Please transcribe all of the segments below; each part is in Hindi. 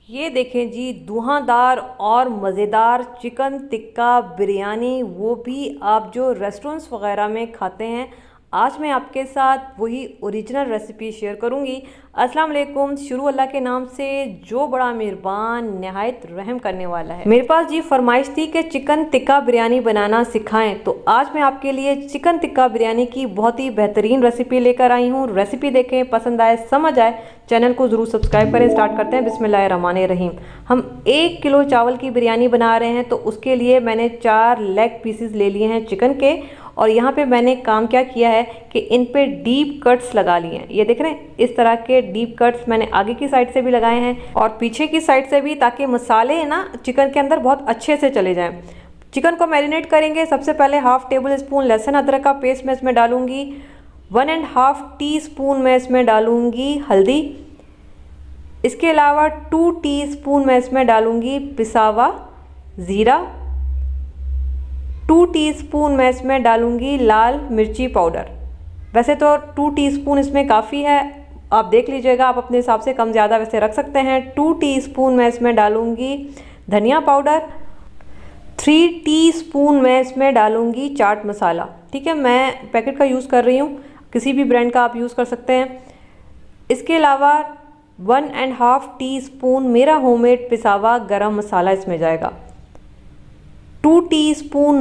ये देखें जी, धुआंधार और मज़ेदार चिकन टिक्का बिरयानी, वो भी आप जो रेस्टोरेंट्स वगैरह में खाते हैं। आज मैं आपके साथ वही ओरिजिनल रेसिपी शेयर करूंगी। अस्सलाम वालेकुम। शुरू अल्लाह के नाम से जो बड़ा मेहरबान नहायत रहम करने वाला है। मेरे पास जी फरमाइश थी कि चिकन टिक्का बिरयानी बनाना सिखाएं, तो आज मैं आपके लिए चिकन टिक्का बिरयानी की बहुत ही बेहतरीन रेसिपी लेकर आई हूँ। रेसिपी देखें, पसंद आए, समझ आए, चैनल को ज़रूर सब्सक्राइब करें। स्टार्ट करते हैं बिस्मिल्लाहिर्रहमानिर्रहीम। हम 1 किलो चावल की बिरयानी बना रहे हैं, तो उसके लिए मैंने 4 लेग पीसेस ले लिए हैं चिकन के। और यहाँ पे मैंने काम क्या किया है कि इन पे डीप कट्स लगा लिए हैं। ये देख रहे हैं, इस तरह के डीप कट्स मैंने आगे की साइड से भी लगाए हैं और पीछे की साइड से भी, ताकि मसाले ना चिकन के अंदर बहुत अच्छे से चले जाएं। चिकन को मैरिनेट करेंगे। सबसे पहले 1/2 टेबल स्पून लहसुन अदरक का पेस्ट मैं इसमें डालूंगी। 1.5 टीस्पून मैं इसमें डालूंगी हल्दी। इसके अलावा 2 टीस्पून मैं इसमें डालूंगी पिसा हुआ ज़ीरा। 2 टीस्पून मैं इसमें डालूंगी लाल मिर्ची पाउडर। वैसे तो 2 टीस्पून इसमें काफ़ी है, आप देख लीजिएगा, आप अपने हिसाब से कम ज़्यादा वैसे रख सकते हैं। 2 टीस्पून मैं इसमें डालूंगी धनिया पाउडर। 3 टीस्पून मैं इसमें डालूंगी चाट मसाला। ठीक है, मैं पैकेट का यूज़ कर रही हूँ, किसी भी ब्रांड का आप यूज़ कर सकते हैं। इसके अलावा 1.5 टीस्पून मेरा होममेड पिसा हुआ गरम मसाला इसमें जाएगा। 2 टीस्पून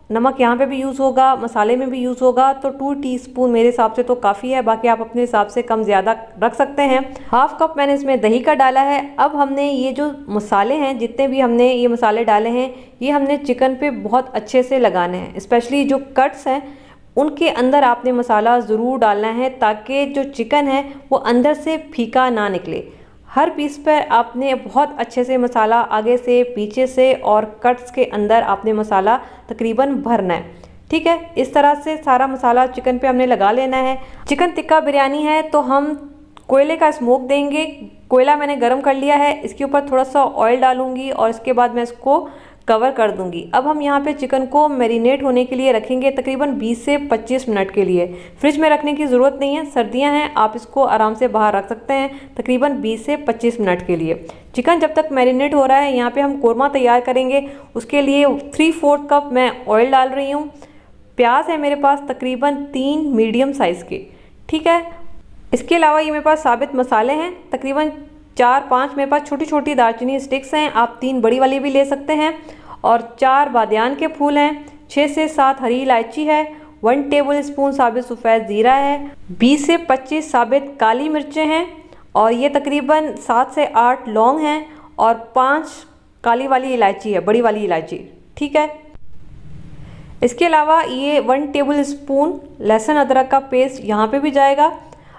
नमक यहाँ पे भी यूज़ होगा, मसाले में भी यूज़ होगा, तो 2 टीस्पून मेरे हिसाब से तो काफ़ी है, बाकी आप अपने हिसाब से कम ज़्यादा रख सकते हैं। 1/2 कप मैंने इसमें दही का डाला है। अब हमने ये जो मसाले हैं, जितने भी हमने ये मसाले डाले हैं, ये हमने चिकन पे बहुत अच्छे से लगाने हैं। स्पेशली जो कट्स हैं उनके अंदर आपने मसाला ज़रूर डालना है, ताकि जो चिकन है वो अंदर से फीका ना निकले। हर पीस पर आपने बहुत अच्छे से मसाला आगे से, पीछे से और कट्स के अंदर आपने मसाला तकरीबन भरना है। ठीक है, इस तरह से सारा मसाला चिकन पे हमने लगा लेना है। चिकन टिक्का बिरयानी है तो हम कोयले का स्मोक देंगे। कोयला मैंने गरम कर लिया है, इसके ऊपर थोड़ा सा ऑयल डालूंगी और इसके बाद मैं इसको कवर कर दूंगी। अब हम यहाँ पे चिकन को मैरिनेट होने के लिए रखेंगे तकरीबन 20 से 25 मिनट के लिए। फ्रिज में रखने की ज़रूरत नहीं है, सर्दियाँ हैं, आप इसको आराम से बाहर रख सकते हैं तकरीबन 20 से 25 मिनट के लिए। चिकन जब तक मैरिनेट हो रहा है, यहाँ पे हम कोरमा तैयार करेंगे। उसके लिए 3/4 कप मैं ऑयल डाल रही हूँ। प्याज है मेरे पास तकरीबन 3 मीडियम साइज़ के। ठीक है, इसके अलावा ये मेरे पास साबित मसाले हैं तकरीबन 4-5 मेरे पास छोटी छोटी दालचीनी स्टिक्स हैं, आप 3 बड़ी वाली भी ले सकते हैं। और 4 बादियान के फूल हैं, 6 से 7 हरी इलायची है, 1 टेबल स्पून साबित सफ़ेद ज़ीरा है, 20 से 25 साबित काली मिर्चें हैं और ये तकरीबन 7 से 8 लौंग हैं और 5 काली वाली इलायची है, बड़ी वाली इलायची। ठीक है, इसके अलावा ये 1 टेबल स्पून लहसुन अदरक का पेस्ट यहाँ पे भी जाएगा।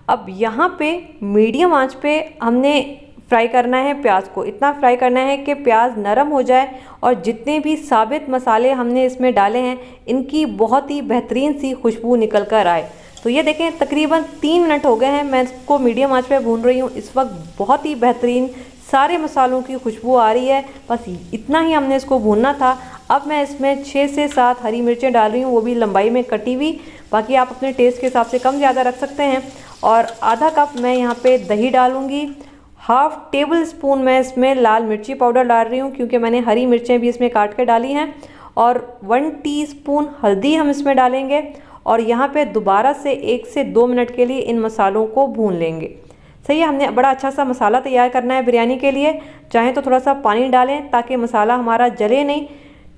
अब यहाँ पे मीडियम आंच पे हमने फ्राई करना है प्याज को। इतना फ्राई करना है कि प्याज नरम हो जाए और जितने भी साबित मसाले हमने इसमें डाले हैं इनकी बहुत ही बेहतरीन सी खुशबू निकल कर आए। तो ये देखें, तकरीबन 3 मिनट हो गए हैं, मैं इसको मीडियम आंच पे भून रही हूँ। इस वक्त बहुत ही बेहतरीन सारे मसालों की खुशबू आ रही है। बस इतना ही हमने इसको भूनना था। अब मैं इसमें 6 से 7 हरी मिर्चें डाल रही हूँ, वो भी लंबाई में कटी हुई। बाकी आप अपने टेस्ट के हिसाब से कम ज़्यादा रख सकते हैं। और आधा कप मैं यहाँ पे दही डालूँगी। 1/2 टेबल स्पून मैं इसमें लाल मिर्ची पाउडर डाल रही हूँ, क्योंकि मैंने हरी मिर्चें भी इसमें काट के डाली हैं। और 1 टीस्पून हल्दी हम इसमें डालेंगे और यहाँ पे दोबारा से 1 से 2 मिनट के लिए इन मसालों को भून लेंगे। सही है, हमने बड़ा अच्छा सा मसाला तैयार करना है बिरयानी के लिए। चाहें तो थोड़ा सा पानी डालें ताकि मसाला हमारा जले नहीं।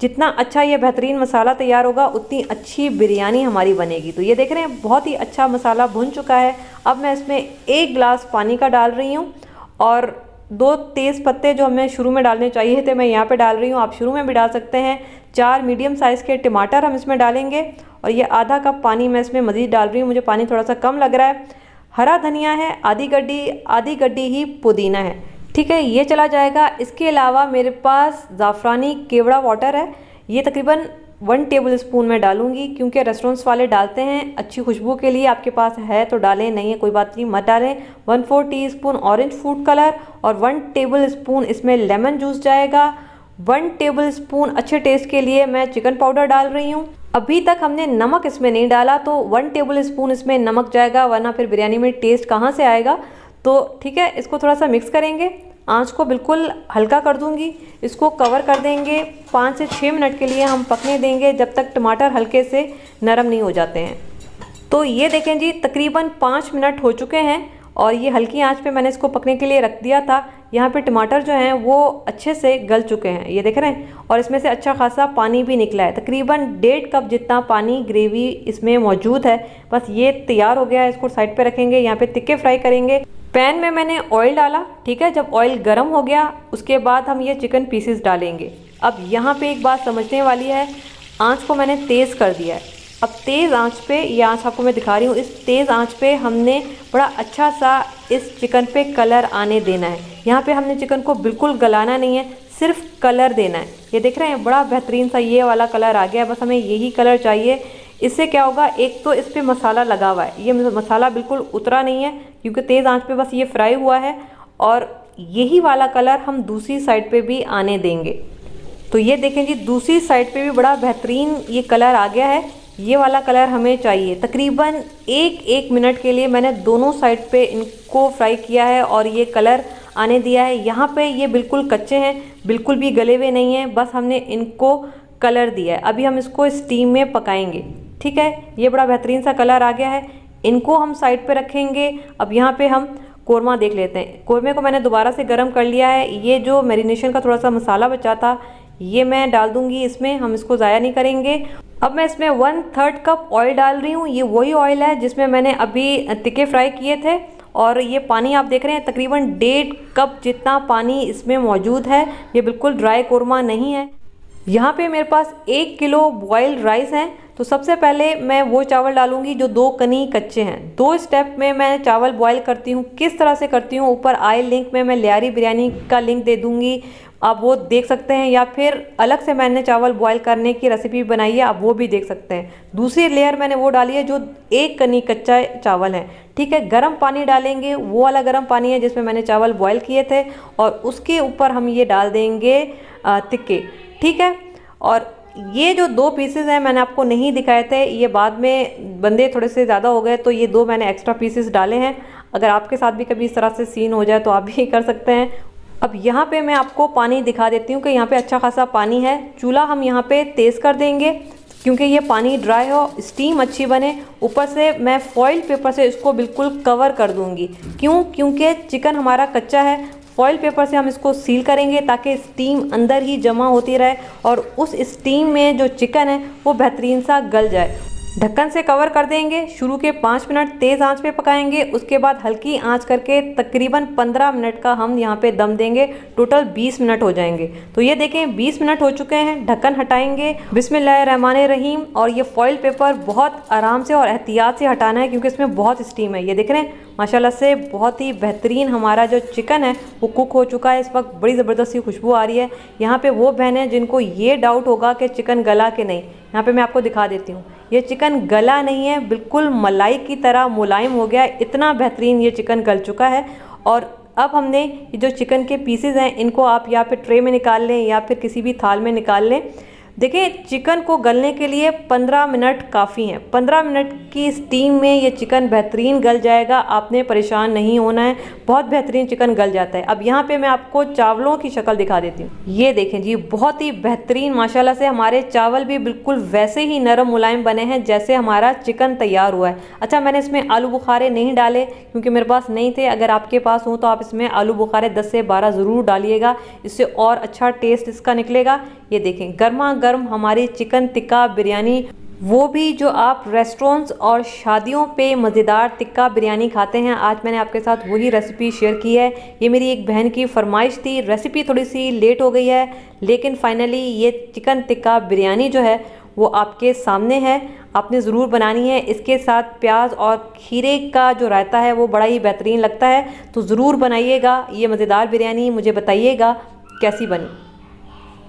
जितना अच्छा ये बेहतरीन मसाला तैयार होगा उतनी अच्छी बिरयानी हमारी बनेगी। तो ये देख रहे हैं, बहुत ही अच्छा मसाला भुन चुका है। अब मैं इसमें 1 गिलास पानी का डाल रही हूँ और 2 तेज़ पत्ते जो हमें शुरू में डालने चाहिए थे, मैं यहाँ पे डाल रही हूँ, आप शुरू में भी डाल सकते हैं। 4 मीडियम साइज़ के टमाटर हम इसमें डालेंगे और ये आधा कप पानी मैं इसमें मज़ीद डाल रही हूँ, मुझे पानी थोड़ा सा कम लग रहा है। हरा धनिया है, आधी गड्डी ही पुदीना है। ठीक है, ये चला जाएगा। इसके अलावा मेरे पास ज़ाफ़रानी केवड़ा वाटर है, ये तकरीबन 1 टेबल स्पून मैं डालूंगी, क्योंकि रेस्टोरेंट्स वाले डालते हैं अच्छी खुशबू के लिए। आपके पास है तो डालें, नहीं है कोई बात नहीं, मत डालें। 1/4 टीस्पून ऑरेंज फूड कलर और 1 टेबल स्पून इसमें लेमन जूस जाएगा। 1 टेबल स्पून अच्छे टेस्ट के लिए मैं चिकन पाउडर डाल रही हूँ। अभी तक हमने नमक इसमें नहीं डाला, तो 1 टेबल स्पून इसमें नमक जाएगा, वरना फिर बिरयानी में टेस्ट कहाँ से आएगा। तो ठीक है, इसको थोड़ा सा मिक्स करेंगे। आंच को बिल्कुल हल्का कर दूंगी। इसको कवर कर देंगे, 5 से 6 मिनट के लिए हम पकने देंगे जब तक टमाटर हल्के से नरम नहीं हो जाते हैं। तो ये देखें जी, तकरीबन 5 मिनट हो चुके हैं और ये हल्की आंच पे मैंने इसको पकने के लिए रख दिया था। यहाँ पे टमाटर जो हैं वो अच्छे से गल चुके हैं, ये देख रहे हैं, और इसमें से अच्छा खासा पानी भी निकला है। तकरीबन 1.5 कप जितना पानी ग्रेवी इसमें मौजूद है। बस ये तैयार हो गया है, इसको साइड पे रखेंगे। यहाँ पे तिक्के फ्राई करेंगे। पैन में मैंने ऑयल डाला, ठीक है। जब ऑयल गर्म हो गया उसके बाद हम ये चिकन पीसेस डालेंगे। अब यहाँ पे एक बात समझने वाली है, आँच को मैंने तेज़ कर दिया है। अब तेज़ आंच पे, ये आंच आपको मैं दिखा रही हूँ, इस तेज़ आंच पे हमने बड़ा अच्छा सा इस चिकन पे कलर आने देना है। यहाँ पे हमने चिकन को बिल्कुल गलाना नहीं है, सिर्फ कलर देना है। ये देख रहे हैं, बड़ा बेहतरीन सा ये वाला कलर आ गया। बस हमें यही कलर चाहिए। इससे क्या होगा, एक तो इस पर मसाला लगा हुआ है, ये मसाला बिल्कुल उतरा नहीं है क्योंकि तेज़ आँच पर बस ये फ्राई हुआ है। और यही वाला कलर हम दूसरी साइड पर भी आने देंगे। तो ये देखें जी, दूसरी साइड पे भी बड़ा बेहतरीन ये कलर आ गया है। ये वाला कलर हमें चाहिए। तकरीबन 1 मिनट के लिए मैंने दोनों साइड पे इनको फ्राई किया है और ये कलर आने दिया है। यहाँ पे ये बिल्कुल कच्चे हैं, बिल्कुल भी गले हुए नहीं हैं, बस हमने इनको कलर दिया है। अभी हम इसको स्टीम में पकाएंगे, ठीक है। ये बड़ा बेहतरीन सा कलर आ गया है, इनको हम साइड पे रखेंगे। अब यहाँ पे हम कोरमा देख लेते हैं। कोरमे को मैंने दोबारा से गर्म कर लिया है। ये जो मैरिनेशन का थोड़ा सा मसाला बचा था ये मैं डाल दूंगी इसमें, हम इसको ज़ाया नहीं करेंगे। अब मैं इसमें 1/3 कप ऑयल डाल रही हूँ। ये वही ऑयल है जिसमें मैंने अभी तिक्के फ्राई किए थे। और ये पानी आप देख रहे हैं, तकरीबन 1.5 कप जितना पानी इसमें मौजूद है। ये बिल्कुल ड्राई कोरमा नहीं है। यहाँ पे मेरे पास 1 किलो बॉइल्ड राइस हैं। तो सबसे पहले मैं वो चावल डालूंगी जो 2 कनी कच्चे हैं। 2 स्टेप में मैं चावल बॉईल करती हूँ। किस तरह से करती हूँ, ऊपर आई लिंक में मैं लियारी बिरयानी का लिंक दे दूँगी, आप वो देख सकते हैं। या फिर अलग से मैंने चावल बॉईल करने की रेसिपी बनाई है, आप वो भी देख सकते हैं। दूसरी लेयर मैंने वो डाली है जो 1 कनी कच्चा चावल है, ठीक है। गर्म पानी डालेंगे, वो वाला गर्म पानी है जिसमें मैंने चावल बॉईल किए थे। और उसके ऊपर हम ये डाल देंगे तिक्के, ठीक है। और ये जो 2 पीसेस हैं मैंने आपको नहीं दिखाए थे, ये बाद में बंदे थोड़े से ज़्यादा हो गए तो ये 2 मैंने एक्स्ट्रा पीसेस डाले हैं। अगर आपके साथ भी कभी इस तरह से सीन हो जाए तो आप भी कर सकते हैं। अब यहाँ पे मैं आपको पानी दिखा देती हूँ कि यहाँ पे अच्छा खासा पानी है। चूल्हा हम यहाँ पे तेज़ कर देंगे क्योंकि ये पानी ड्राई हो, स्टीम अच्छी बने। ऊपर से मैं फॉइल पेपर से इसको बिल्कुल कवर कर दूँगी। क्यों? क्योंकि चिकन हमारा कच्चा है। फॉइल पेपर से हम इसको सील करेंगे ताकि स्टीम अंदर ही जमा होती रहे और उस स्टीम में जो चिकन है वो बेहतरीन सा गल जाए। ढक्कन से कवर कर देंगे। शुरू के 5 मिनट तेज़ आंच पे पकाएंगे, उसके बाद हल्की आंच करके तकरीबन 15 मिनट का हम यहाँ पे दम देंगे। टोटल 20 मिनट हो जाएंगे। तो ये देखें 20 मिनट हो चुके हैं। ढक्कन हटाएंगे, बिस्मिल्लाहिर्रहमानिर्रहीम। और ये फॉइल पेपर बहुत आराम से और एहतियात से हटाना है क्योंकि इसमें बहुत स्टीम है। ये देख रहे हैं माशाल्लाह से बहुत ही बेहतरीन हमारा जो चिकन है वो कुक हो चुका है। इस वक्त बड़ी ज़बरदस्त सी खुशबू आ रही है। यहाँ पे वो बहनें जिनको ये डाउट होगा कि चिकन गला के नहीं, यहाँ पे मैं आपको दिखा देती हूँ। ये चिकन गला नहीं है, बिल्कुल मलाई की तरह मुलायम हो गया है। इतना बेहतरीन ये चिकन गल चुका है। और अब हमने ये जो चिकन के पीसेस हैं इनको आप या फिर ट्रे में निकाल लें या फिर किसी भी थाल में निकाल लें। देखिए चिकन को गलने के लिए 15 मिनट काफ़ी हैं। 15 मिनट की स्टीम में ये चिकन बेहतरीन गल जाएगा। आपने परेशान नहीं होना है, बहुत बेहतरीन चिकन गल जाता है। अब यहाँ पे मैं आपको चावलों की शक्ल दिखा देती हूँ। ये देखें जी बहुत ही बेहतरीन माशाल्लाह से हमारे चावल भी बिल्कुल वैसे ही नरम मुलायम बने हैं जैसे हमारा चिकन तैयार हुआ है। अच्छा, मैंने इसमें आलू बुखारे नहीं डाले क्योंकि मेरे पास नहीं थे। अगर आपके पास हो तो आप इसमें आलू बुखारे 10 से 12 ज़रूर डालिएगा, इससे और अच्छा टेस्ट इसका निकलेगा। ये देखें गर्मा गर्म हमारी चिकन टिक्का बिरयानी, वो भी जो आप रेस्टोरेंट्स और शादियों पे मज़ेदार टिक्का बिरयानी खाते हैं। आज मैंने आपके साथ वही रेसिपी शेयर की है। ये मेरी एक बहन की फरमाइश थी। रेसिपी थोड़ी सी लेट हो गई है लेकिन फाइनली ये चिकन टिक्का बिरयानी जो है वो आपके सामने है। आपने ज़रूर बनानी है। इसके साथ प्याज और खीरे का जो रायता है वो बड़ा ही बेहतरीन लगता है। तो ज़रूर बनाइएगा ये मज़ेदार बिरयानी, मुझे बताइएगा कैसी बनी।